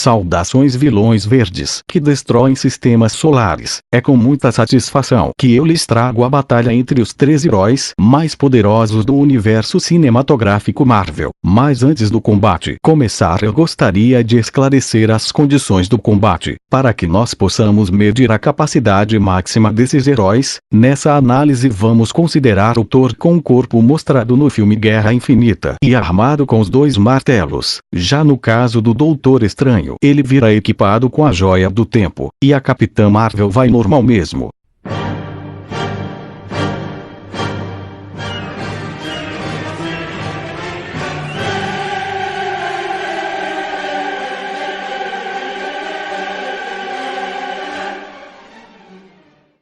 Saudações vilões verdes que destroem sistemas solares. É com muita satisfação que eu lhes trago a batalha entre os 3 heróis mais poderosos do universo cinematográfico Marvel. Mas antes do combate começar, eu gostaria de esclarecer as condições do combate, para que nós possamos medir a capacidade máxima desses heróis. Nessa análise vamos considerar o Thor com o corpo mostrado no filme Guerra Infinita e armado com os 2 martelos. Já no caso do Doutor Estranho, ele virá equipado com a Joia do Tempo, e a Capitã Marvel vai normal mesmo.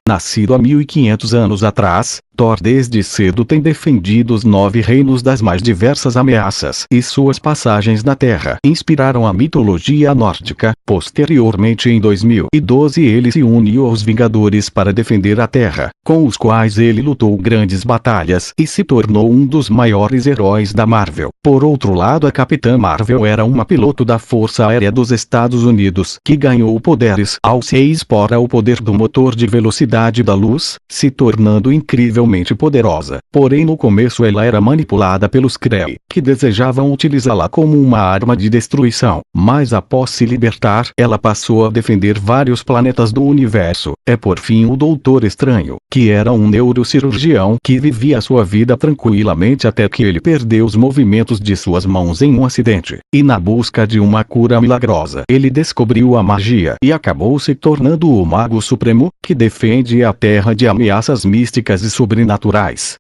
Nascido há 1500 anos atrás, Thor desde cedo tem defendido os 9 reinos das mais diversas ameaças, e suas passagens na Terra inspiraram a mitologia nórdica. Posteriormente, em 2012, ele se uniu aos Vingadores para defender a Terra, com os quais ele lutou grandes batalhas e se tornou um dos maiores heróis da Marvel. Por outro lado, a Capitã Marvel era uma piloto da Força Aérea dos Estados Unidos que ganhou poderes ao se expor ao poder do motor de velocidade da luz, se tornando incrivelmente poderosa. Porém, no começo ela era manipulada pelos Kree, que desejavam utilizá-la como uma arma de destruição. Mas após se libertar, ela passou a defender vários planetas do universo. É por fim o Doutor Estranho, que era um neurocirurgião que vivia sua vida tranquilamente até que ele perdeu os movimentos de suas mãos em um acidente. E na busca de uma cura milagrosa, ele descobriu a magia e acabou se tornando o Mago Supremo, que defende a Terra de ameaças místicas e sobrenaturais.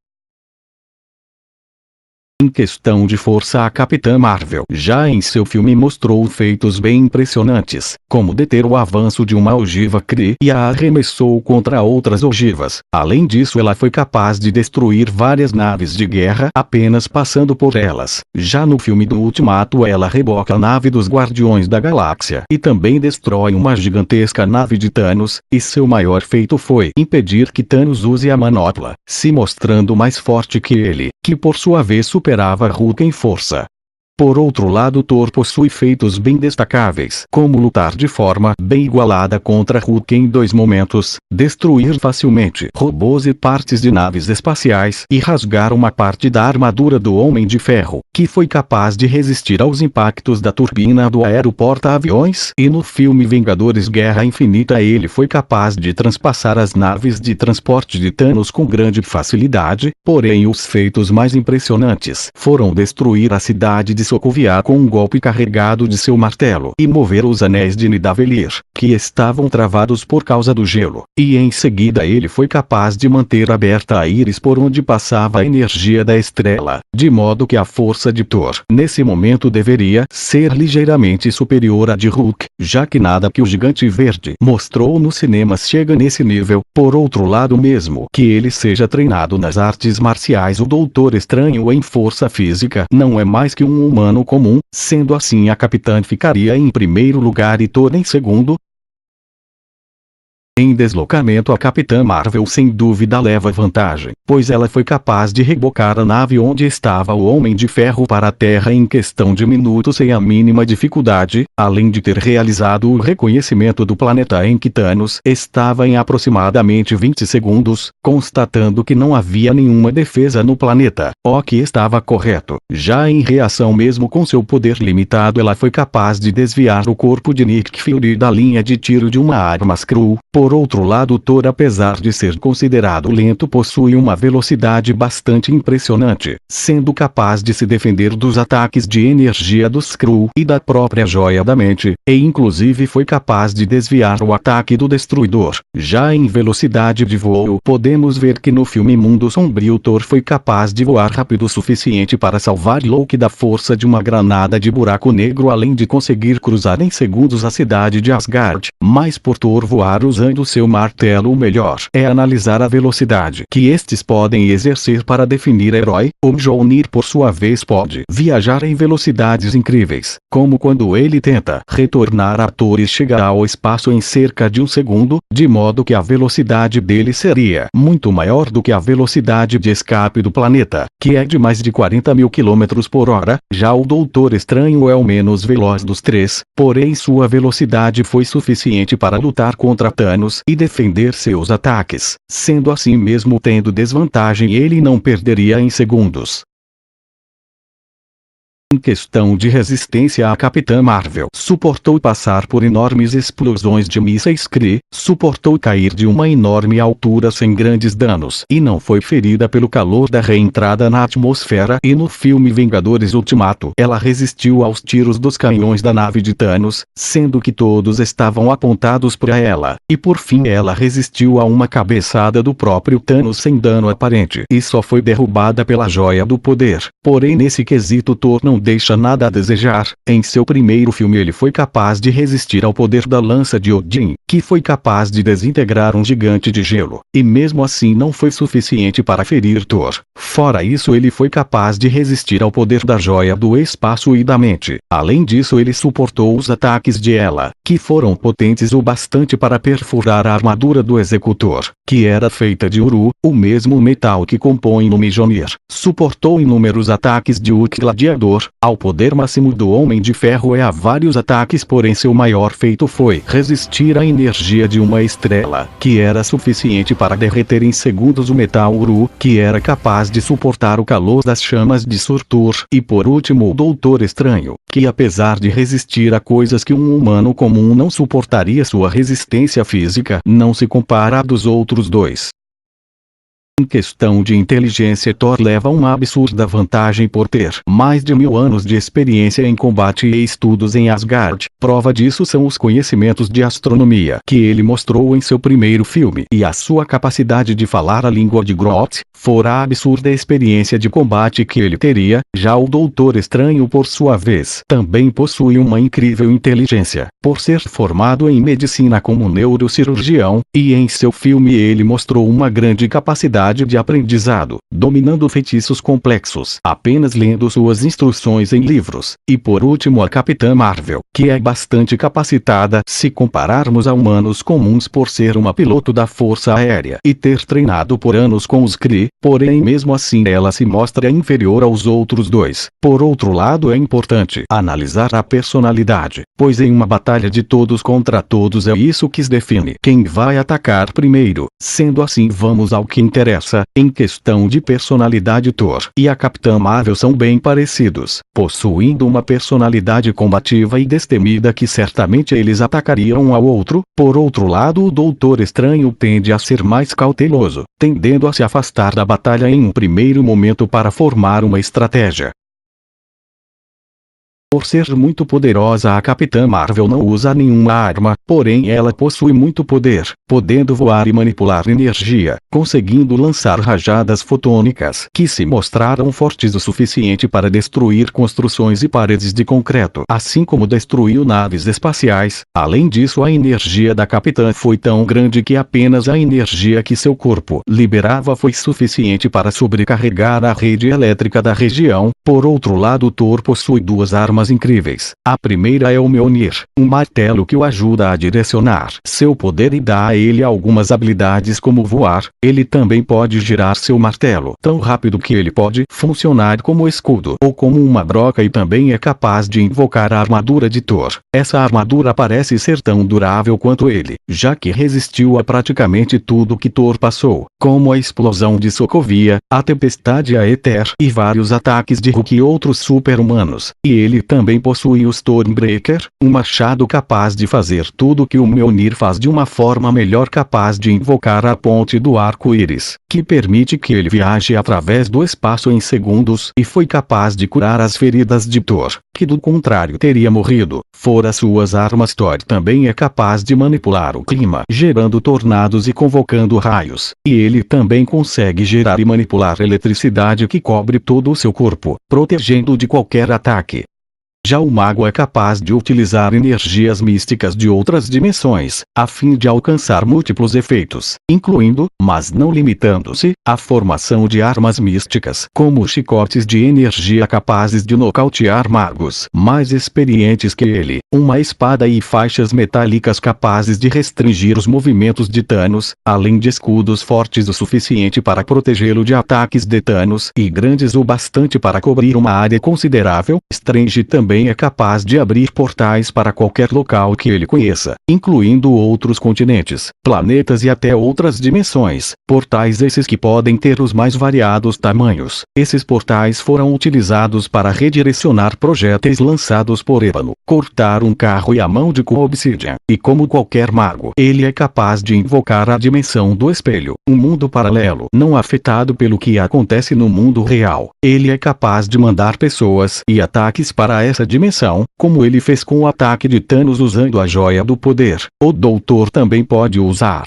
Em questão de força, a Capitã Marvel já em seu filme mostrou feitos bem impressionantes, como deter o avanço de uma ogiva Kree e a arremessou contra outras ogivas. Além disso, ela foi capaz de destruir várias naves de guerra apenas passando por elas. Já no filme do Ultimato, ela reboca a nave dos Guardiões da Galáxia e também destrói uma gigantesca nave de Thanos, e seu maior feito foi impedir que Thanos use a manopla, se mostrando mais forte que ele, que por sua vez superava Hulk em força. Por outro lado, Thor possui feitos bem destacáveis, como lutar de forma bem igualada contra Hulk em 2 momentos, destruir facilmente robôs e partes de naves espaciais e rasgar uma parte da armadura do Homem de Ferro, que foi capaz de resistir aos impactos da turbina do aeroporta-aviões. E no filme Vingadores Guerra Infinita, ele foi capaz de transpassar as naves de transporte de Thanos com grande facilidade. Porém, os feitos mais impressionantes foram destruir a cidade de Sokovia com um golpe carregado de seu martelo e mover os anéis de Nidavellir, que estavam travados por causa do gelo. E em seguida ele foi capaz de manter aberta a íris por onde passava a energia da estrela, de modo que a força de Thor nesse momento deveria ser ligeiramente superior à de Hulk, já que nada que o Gigante Verde mostrou nos cinemas chega nesse nível. Por outro lado, mesmo que ele seja treinado nas artes marciais, o Doutor Estranho em força física não é mais que um humano comum. Sendo assim, a Capitã ficaria em primeiro lugar e Thor em segundo. Em deslocamento, a Capitã Marvel sem dúvida leva vantagem, pois ela foi capaz de rebocar a nave onde estava o Homem de Ferro para a Terra em questão de minutos sem a mínima dificuldade, além de ter realizado o reconhecimento do planeta em que Thanos estava em aproximadamente 20 segundos, constatando que não havia nenhuma defesa no planeta, o que estava correto. Já em reação, mesmo com seu poder limitado, ela foi capaz de desviar o corpo de Nick Fury da linha de tiro de uma arma Skrull. Por outro lado, Thor, apesar de ser considerado lento, possui uma velocidade bastante impressionante, sendo capaz de se defender dos ataques de energia dos Skrull e da própria Joia da Mente, e inclusive foi capaz de desviar o ataque do Destruidor. Já em velocidade de voo, podemos ver que no filme Mundo Sombrio, Thor foi capaz de voar rápido o suficiente para salvar Loki da força de uma granada de buraco negro, além de conseguir cruzar em segundos a cidade de Asgard. Mas por Thor voar, os sendo seu martelo o melhor. É analisar a velocidade que estes podem exercer para definir herói. O Mjolnir por sua vez pode viajar em velocidades incríveis, como quando ele tenta retornar a Thor e chega ao espaço em cerca de um segundo, de modo que a velocidade dele seria muito maior do que a velocidade de escape do planeta, que é de mais de 40 mil quilômetros por hora. Já o Doutor Estranho é o menos veloz dos três, porém sua velocidade foi suficiente para lutar contra Thanos e defender seus ataques. Sendo assim, mesmo tendo desvantagem, ele não perderia em segundos. Em questão de resistência, a Capitã Marvel suportou passar por enormes explosões de mísseis Kree, suportou cair de uma enorme altura sem grandes danos e não foi ferida pelo calor da reentrada na atmosfera. E no filme Vingadores Ultimato, ela resistiu aos tiros dos canhões da nave de Thanos, sendo que todos estavam apontados para ela, e por fim ela resistiu a uma cabeçada do próprio Thanos sem dano aparente e só foi derrubada pela Joia do Poder. Porém, nesse quesito, Thor não deixa nada a desejar. Em seu primeiro filme ele foi capaz de resistir ao poder da lança de Odin, que foi capaz de desintegrar um gigante de gelo, e mesmo assim não foi suficiente para ferir Thor. Fora isso, ele foi capaz de resistir ao poder da Joia do Espaço e da Mente. Além disso, ele suportou os ataques de Hela, que foram potentes o bastante para perfurar a armadura do Executor, que era feita de Uru, o mesmo metal que compõe o Mjolnir. Suportou inúmeros ataques de Hulk Gladiador, ao poder máximo do Homem de Ferro a vários ataques, porém seu maior feito foi resistir à energia de uma estrela, que era suficiente para derreter em segundos o metal Uru, que era capaz de suportar o calor das chamas de Surtur. E por último, o Doutor Estranho, que apesar de resistir a coisas que um humano comum não suportaria, sua resistência física não se compara à dos outros dois. Em questão de inteligência, Thor leva uma absurda vantagem por ter mais de 1000 anos de experiência em combate e estudos em Asgard. Prova disso são os conhecimentos de astronomia que ele mostrou em seu primeiro filme e a sua capacidade de falar a língua de Groot, fora a absurda experiência de combate que ele teria. Já o Doutor Estranho, por sua vez, também possui uma incrível inteligência, por ser formado em medicina como neurocirurgião, e em seu filme ele mostrou uma grande capacidade de aprendizado, dominando feitiços complexos apenas lendo suas instruções em livros. E por último, a Capitã Marvel, que é bastante capacitada se compararmos a humanos comuns por ser uma piloto da Força Aérea e ter treinado por anos com os Kree, porém mesmo assim ela se mostra inferior aos outros dois. Por outro lado, é importante analisar a personalidade, pois em uma batalha de todos contra todos é isso que define quem vai atacar primeiro. Sendo assim, vamos ao que interessa. Em questão de personalidade, Thor e a Capitã Marvel são bem parecidos, possuindo uma personalidade combativa e destemida que certamente eles atacariam um ao outro. Por outro lado, o Doutor Estranho tende a ser mais cauteloso, tendendo a se afastar da batalha em um primeiro momento para formar uma estratégia. Por ser muito poderosa, a Capitã Marvel não usa nenhuma arma, porém ela possui muito poder, podendo voar e manipular energia, conseguindo lançar rajadas fotônicas que se mostraram fortes o suficiente para destruir construções e paredes de concreto, assim como destruiu naves espaciais. Além disso, a energia da Capitã foi tão grande que apenas a energia que seu corpo liberava foi suficiente para sobrecarregar a rede elétrica da região. Por outro lado, Thor possui duas armas incríveis. A primeira é o Mjolnir, um martelo que o ajuda a direcionar seu poder e dá a ele algumas habilidades como voar. Ele também pode girar seu martelo tão rápido que ele pode funcionar como escudo ou como uma broca, e também é capaz de invocar a armadura de Thor. Essa armadura parece ser tão durável quanto ele, já que resistiu a praticamente tudo que Thor passou, como a explosão de Sokovia, a tempestade Aether e vários ataques de Hulk e outros super-humanos. E ele também possui o Stormbreaker, um machado capaz de fazer tudo que o Mjolnir faz de uma forma melhor, capaz de invocar a ponte do arco-íris, que permite que ele viaje através do espaço em segundos, e foi capaz de curar as feridas de Thor, que do contrário teria morrido. Fora suas armas, Thor também é capaz de manipular o clima, gerando tornados e convocando raios, e ele também consegue gerar e manipular eletricidade que cobre todo o seu corpo, protegendo-o de qualquer ataque. Já o mago é capaz de utilizar energias místicas de outras dimensões, a fim de alcançar múltiplos efeitos, incluindo, mas não limitando-se, a formação de armas místicas, como chicotes de energia capazes de nocautear magos mais experientes que ele, uma espada e faixas metálicas capazes de restringir os movimentos de Thanos, além de escudos fortes o suficiente para protegê-lo de ataques de Thanos e grandes o bastante para cobrir uma área considerável. Strange também é capaz de abrir portais para qualquer local que ele conheça, incluindo outros continentes, planetas e até outras dimensões, portais esses que podem ter os mais variados tamanhos. Esses portais foram utilizados para redirecionar projéteis lançados por Ébano, cortar um carro e a mão de Obsidian, e como qualquer mago, ele é capaz de invocar a dimensão do espelho, um mundo paralelo não afetado pelo que acontece no mundo real. Ele é capaz de mandar pessoas e ataques para essa dimensão, como ele fez com o ataque de Thanos usando a Joia do Poder. O Doutor também pode usar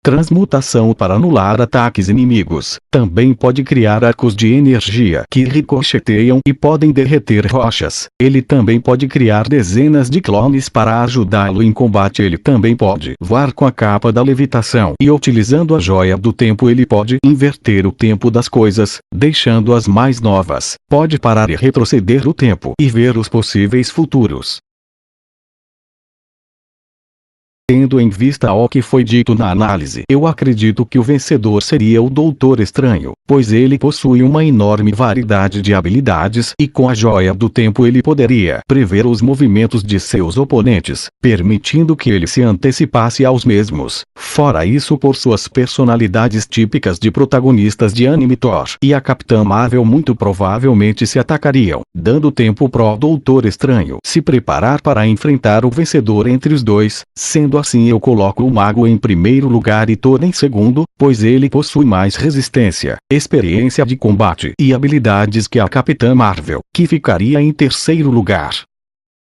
transmutação para anular ataques inimigos. Também pode criar arcos de energia que ricocheteiam e podem derreter rochas. Ele também pode criar dezenas de clones para ajudá-lo em combate. Ele também pode voar com a capa da levitação e utilizando a Joia do Tempo ele pode inverter o tempo das coisas, deixando-as mais novas. Pode parar e retroceder o tempo e ver os possíveis futuros. Tendo em vista o que foi dito na análise, eu acredito que o vencedor seria o Doutor Estranho, pois ele possui uma enorme variedade de habilidades e com a Joia do Tempo ele poderia prever os movimentos de seus oponentes, permitindo que ele se antecipasse aos mesmos. Fora isso, por suas personalidades típicas de protagonistas de anime, Thor e a Capitã Marvel muito provavelmente se atacariam, dando tempo pro Doutor Estranho se preparar para enfrentar o vencedor entre os dois. Sendo assim, eu coloco o mago em primeiro lugar e Thor em segundo, pois ele possui mais resistência, experiência de combate e habilidades que a Capitã Marvel, que ficaria em terceiro lugar.